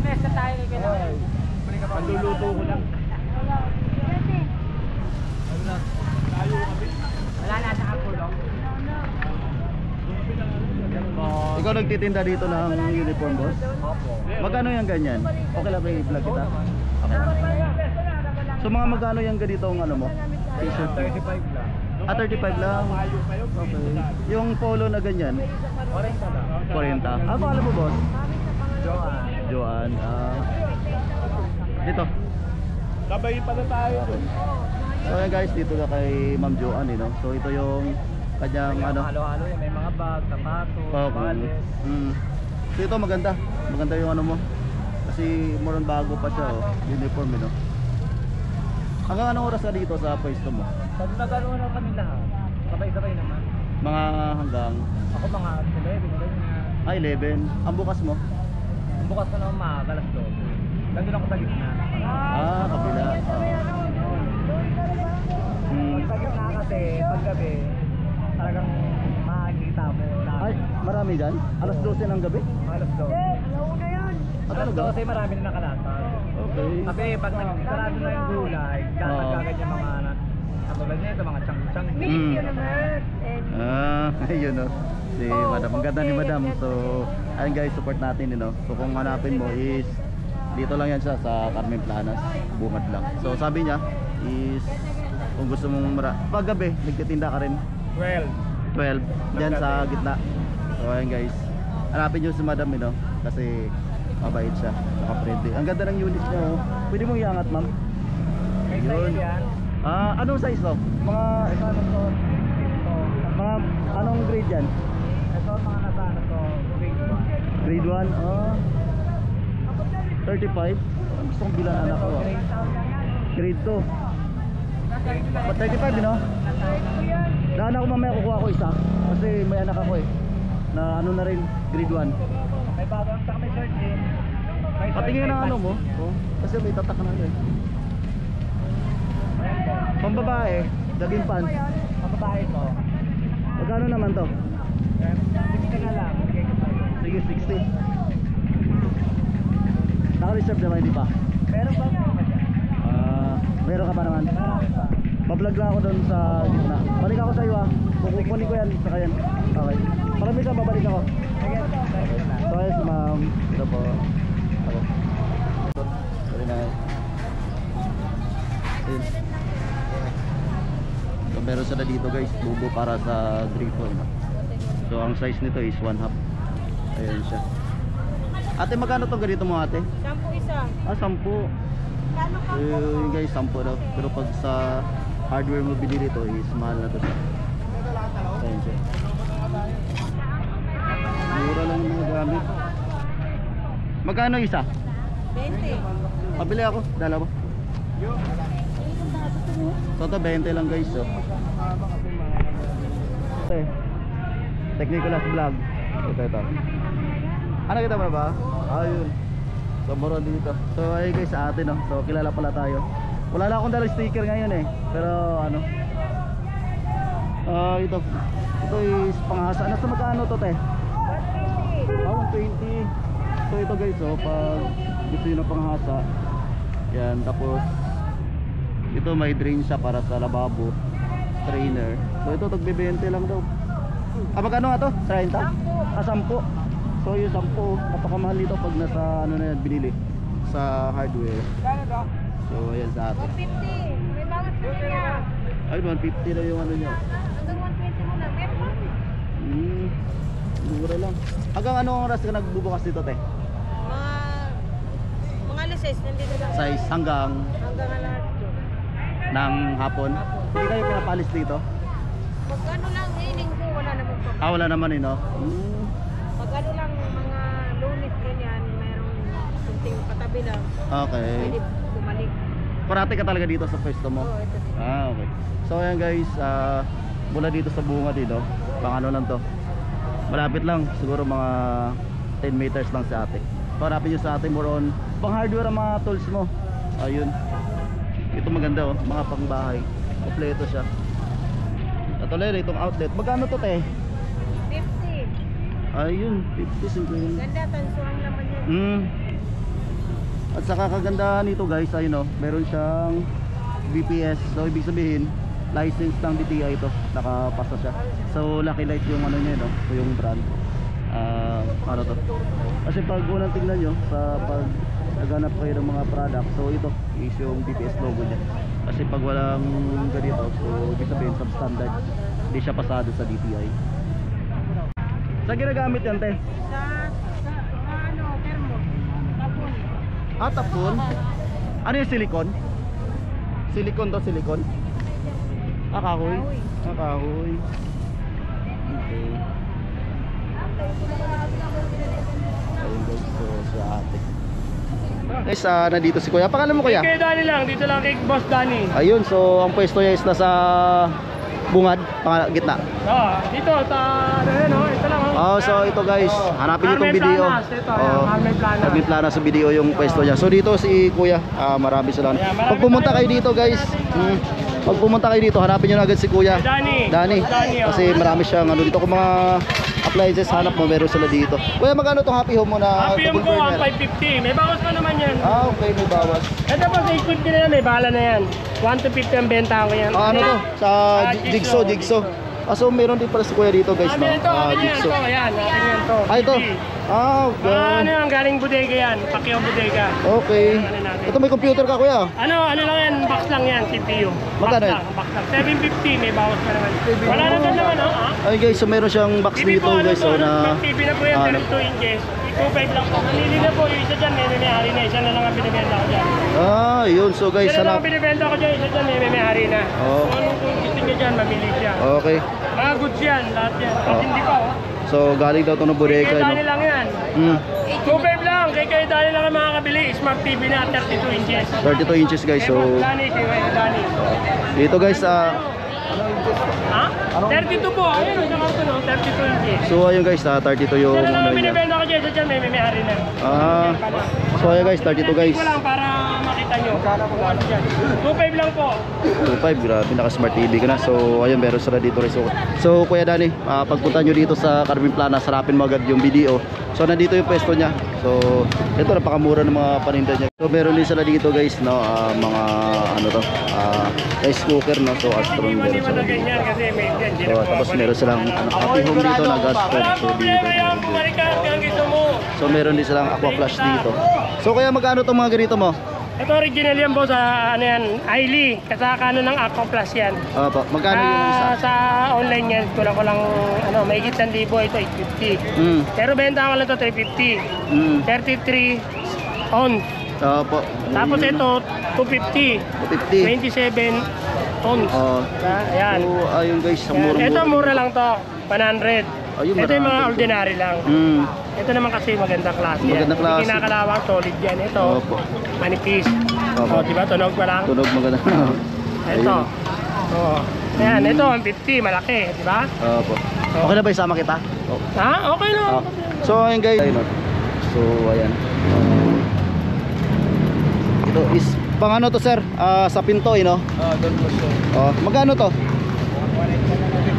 Mesa tayo ni Kailangan. Panluluto ko lang. Wala na sa kapulong. Ikaw nagtitinda dito ng uniform, boss? Opo. Magkano yung ganyan? Okay lang ba i-vlog kita? Okay. So mga magkano yung ganitong ano mo? T-shirt? 35 lang. Ah, 35 lang. Okay. Yung polo na ganyan? 40 lang. 40. Ah, paano mo, boss? Joan. Joan. Dito. Sabay pala tayo. So yan guys, dito na kay Ma'am Joan, no? So ito yung kanyang ano. Halo-halo yan. May mga bag, sapatos, Okay. So ito maganda. Maganda yung ano mo. Kasi more on bago pa siya, oh. Uniform, no? Hanggang anong oras ka dito sa pwesto mo? Pag nagano na kami lahat, sabay-sabay naman. Mga hanggang Ako mga 11, ganyan. 11. Ang bukas mo? Ang bukas ko naman maaga, alas 12. Nandun ako sa gitna. Kabila. Sa gitna kasi, paggabi, talagang makikita mo. Ay, marami dyan? Alas 12 ng gabi? Alas 12. Alas 12 marami na nakalatag. Okay. Kasi pag nagsarado na yung gulay, kakagagan yung mga katulad nito, mga chang-chang. Ayun, no. Si Madam. Ang ganda ni Madam. So, ayun guys, support natin, no. So, kung hanapin mo is dito lang yan siya sa Carmen Planas, bungad lang. So, sabi niya is kung gusto mong paggabi, nagtitinda ka rin 12. 12 dyan sa gitna. So, ayun guys, hanapin nyo si Madam, no. Kasi mabait siya, saka friendly. Ang ganda ng unit niya, oh. Pwede mong iangat, ma'am. May size yan. Anong size to? Mga Ito ano to? Ito. mga anong grade yan? Ito mga nasa ano to? Grade 1. Grade 1? 35? Gusto kong bilang anak ko, Grade 2. But 35, no? Daan ako mamaya, kukuha ko isa. Kasi may anak ako, na ano na rin, grade 1. May bagong saka may shirt din. May shirt, Patingin may na ano pants mo, din yan. kasi may tatak na yun. Ayan po. Pambabae, jogging pants. Ang babae ko. Magkano naman to? 60 na lang. Bigay ko sa'yo. Sige, 60. Naka-reserve naman, hindi pa? Meron ba pa dyan? Meron ka pa naman? Marami pa. Bablog lang ako doon sa gitna. Balik ako sa iyo, kukunin ko yan sa kayan. Okay. Marami ka, babalik ako. Sige, sige na. So ayos, ma'am. Ito po. Okay. Very nice. Ayun. So meron sila dito guys, bubo para sa gripo, no? So ang size nito is 1/2. Ayan siya. Ate, magkano to ganito mo, ate? 10 isa. 10. Yun guys, 10 daw. Pero pag sa hardware mo binili to is mahal na to siya. Ayan siya. Mura lang yung mga gamit. Magkano isa? 20. Pabili ako, dalawa. Toto 20 lang guys, oh. Technicolor vlog. Ito. Ano kita ba ba? Ayun. So mura dito. So ayun guys, sa atin, no. So kilala pala tayo. Wala na akong dala sticker ngayon eh. Pero ano? Ito is panghasa. Nasa magkano to, te? 120. So ito guys, oh, pag gusto nyo ng panghasa, yan. Tapos ito may drain siya para sa lababo, trainer. So ito tagbe-20 lang daw. Magkano nga to? 30? 10. So yung 10, napakamahal nito pag nasa ano na yan, binili sa hardware. So ayan sa atin. 150. May bawas na niya. Ay, 150 na yung ano niya. Hanggang 120 mo na. Meron pa. Mura lang. Hanggang anong oras ka nagbubukas dito, te? Mga alas 6 nandito lang. Size hanggang Hanggang alas 2. ng hapon. Hindi kayo pinapalis dito? Pag ano lang, linggo, wala namang pa. Wala naman eh, no? Pag ano lang, mga lunes ganyan, merong kunting patabi lang. Okay. Pwede bumalik. Parati ka talaga dito sa pwesto mo? Oo, ito. Okay. So ayan guys, mula dito sa bunga dito, pang ano lang to. Malapit lang, siguro mga 10 meters lang sa ate. Parapin nyo sa ate, more on pang hardware ang mga tools mo. Ayun. Ito maganda, oh, mga pangbahay. Kompleto siya. Ito lang, itong outlet. Magkano to, te? 50. Ayun, 50 simple yun. Ganda, tansuang naman yun. At saka kagandahan nito guys, ayun meron siyang BPS. So ibig sabihin, license ng DTI ito, nakapasa siya. So Lucky Light yung ano niya, no? Ito yung brand. Ano to? Kasi pag unang tingnan nyo sa pag naghanap kayo ng mga product, so ito is yung BPS logo niya. Kasi pag walang ganito, so ibig sabihin substandard, hindi siya pasado sa DTI. Saan ginagamit yan, te? Sa ano, termo. Tapon. Tapon? Ano yung silicone? Silicone to, silicone? Kahoy? Kahoy. Okay. Ayun guys, so si ate. Guys, nandito si Kuya. Pangalan mo Kuya? Kay Danny lang, dito lang kay Boss Danny. Ayun, so ang pwesto niya is nasa bungad, gitna. Dito sa ito lang. So ito guys, hanapin niyo itong Carmen video. Planas, ito, Carmen Planas. Carmen Planas sa video yung pwesto niya. So dito si Kuya, marami sila. Pag pumunta kayo dito guys, pag pumunta kayo dito, hanapin niyo na agad si Kuya. Danny. Kasi marami siyang ano dito, kung mga appliances hanap mo, meron sila dito. Kuya, magkano tong Happy Home mo na Happy Home double ko, burner? 550. May bawas pa naman yan. Okay, may bawas. Ito po, sa equip ko na yan, may bala na yan. 1 to 50 ang benta ko yan. Ano to? Sa Jigsaw. So meron din pala si Kuya dito guys, no? Ito, Jigsaw. Ayan, akin yan to. Ito. Okay. Ano yan, galing bodega yan. Pacquiao bodega. Okay. Ito may computer ka Kuya. Ano lang yan, box lang yan, CPU. Magkano yan? Box lang. 750, may bawas pa naman. Wala na doon naman, Ay guys, so meron siyang box TV dito po, guys, so na TV na po yan, 32 inches. 2.5 lang po. Nanili na po, yung isa dyan, may-hari na. Isa na lang ang binibenta ko dyan. yun. So guys, Isa na lang hanap. ang binibenta ko dyan, isa dyan, may-hari na. Oh. Kung anong gusto nyo dyan, mamili siya. Okay. Mga goods yan, lahat yan. At hindi pa, So galing daw to ng bodega, Kay Dani no? lang yan. 2.5 lang, kay Dani lang ang makakabili. Smart TV na, 32 inches. 32 inches guys. Kay So Dani, kay Dani. dito guys, Ha? 32 po, ayun, yung karton, no? 32 inches. so ayun guys, 32 yung Isa na lang ano ang niya. binibenta ko dyan, isa dyan, may-hari na. So ayun guys, 32 guys. Ko lang para makita nyo. 2.5 lang po. 2.5, grabe, naka smart TV ka na. So ayun, meron sila dito rin. So Kuya Danny, pagpunta nyo dito sa Carmen Planas, harapin mo agad yung video. So nandito yung pwesto niya. So ito, napakamura ng mga paninda niya. So meron din sila dito guys, no, mga ano to, rice cooker, no. So Astron Hindi meron mo sila na dito. ganyan kasi may dyan. So tapos meron silang Happy Home dito na gas stove. So dito. Balikan, kung gusto mo. So meron din silang aqua flash dito. So kaya magkano tong mga ganito mo? Ito original yan po sa ano yan, Ailey. Kasakano ng Aqua Plus yan. Opo, magkano yung isa? Sa online yan, kulang ano, may higit 1,000, ito 850. Pero benta ko lang ito 350. 33 on. Opo. Tapos ito 250. 250. 27 ons. Ayan. So ayun guys, sa Yan. mura. Ito mura lang to, 100. Ayun, Ito yung mga 100. ordinary lang. Ito naman kasi maganda klase yan. Maganda klase. Hindi kinakalawang, solid yan. Ito, Opo. manipis. Opo. O, diba? Tunog pa lang. Tunog maganda. Ito. Oh. Ayan, ito ang 50, malaki, di ba? Opo. Okay na ba isama kita? Oh. Ha? Okay lang. So ayun guys. Ayun. So ayan. Ito is pang ano to sir? Sa Pintoy, no? Doon po siya. Magkano to?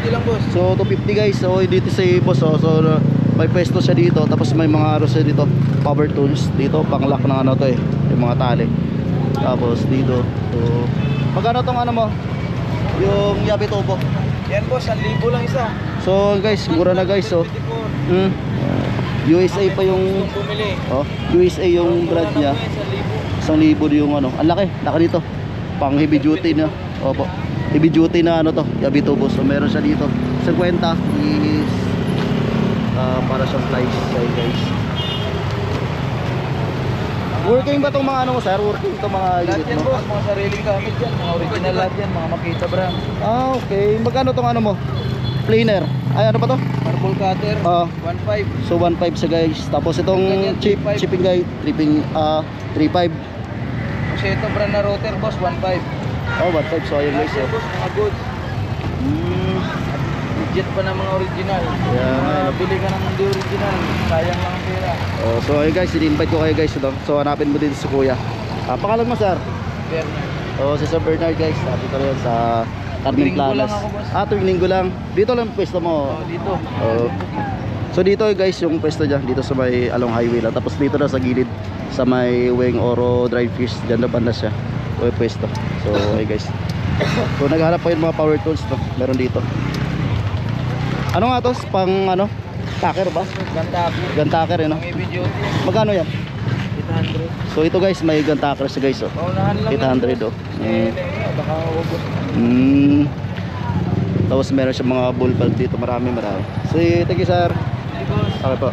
50 lang boss. So 250 guys. So dito si boss, so may pwesto siya dito, tapos may mga aros siya dito, power tools dito, pang lock ng ano to yung mga tali. Tapos dito, so magkano tong ano mo? Yung Yabi Tubo. Yan boss, 1,000 lang isa. So guys, mura na guys. So USA pa yung Bumili. USA yung brand niya. 1,000 yung ano. Ang laki dito. Pang heavy duty na. Opo. Heavy duty na ano to, Yabi Tubo. So meron siya dito. 50 is para siyang flies, guys. Working ba tong mga ano mo sir? Working to mga Lahat unit yan mo? boss, mga sariling gamit yan. Mga original lahat yan, mga Makita brand. Okay. Magkano tong ano mo? Planer. Ay ano pa to? Marble cutter, 1.5. So 1.5 sa guys. Tapos itong Ganyan, chip, 3.5. chipping guide, 3.5. Kasi ito brand na router boss, 1.5. 1.5. So ayun guys. Lahat yan boss, mga goods. Legit pa na mga original. Yeah. Nabili ka ng hindi original, sayang lang ang pera. So ayun guys, i-invite ko kayo guys ito. So hanapin mo dito si Kuya. Pangalan mo sir? Bernard. Si Sir Bernard guys, dito rin sa Carmen Tuwing linggo Planas. lang ako, boss. Tuwing linggo lang. Dito lang pwesto mo. Dito. So dito guys yung pwesto dyan, dito sa may along highway lang. Tapos dito na sa gilid sa may Weng Oro Dried Fish, dyan na banda siya. So yung pwesto. So okay guys. So naghanap pa yung mga power tools no? Meron dito. Ano nga to? Pang ano? Taker ba? Gun-taker no? Magkano yan? 800. So ito guys, may gun-taker siya guys oh. 800 oh. Tapos meron siya mga bull valve dito, marami. So thank you sir. Okay po.